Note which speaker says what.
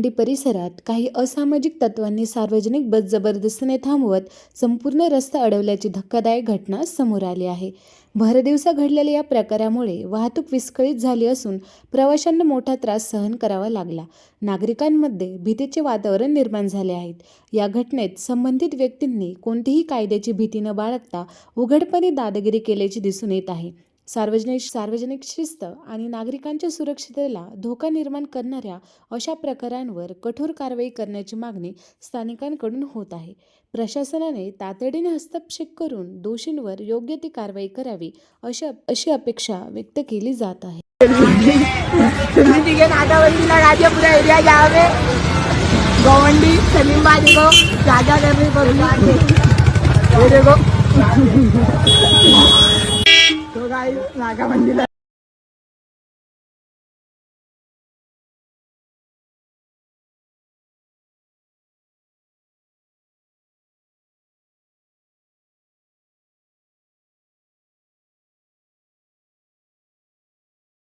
Speaker 1: नागामंडी परिसरात काही असामाजिक तत्वांनी सार्वजनिक बस जबरदस्तीने थांबवत संपूर्ण रस्ता अडवल्याची धक्कादायक घटना समोर आली आहे. भरदिवसा घडलेल्या या प्रकारामुळे वाहतूक विस्कळीत झाली असून प्रवाशांना मोठा त्रास सहन करावा लागला. नागरिकांमध्ये भीतीचे वातावरण निर्माण झाले आहे. या घटनेत संबंधित व्यक्तींनी कोणतीही कायद्याची भीती न बाळगता उघडपणे दादागिरी केल्याचे दिसून येत आहे. सार्वजनिक शिस्त आणि नागरिकांच्या सुरक्षिततेला धोका निर्माण करणाऱ्या अशा प्रकारांवर कठोर कारवाई करण्याची मागणी स्थानिकांकडून होत आहे. प्रशासनाने तातडीने हस्तक्षेप करून दोषींवर योग्य ती कारवाई करावी अशी अपेक्षा व्यक्त केली जात आहे.
Speaker 2: पूरा एरिया जाओगे गवंडी सलीमबाजी को ज्यादा करनी पड़ेगी। तो गाइस नागामंडी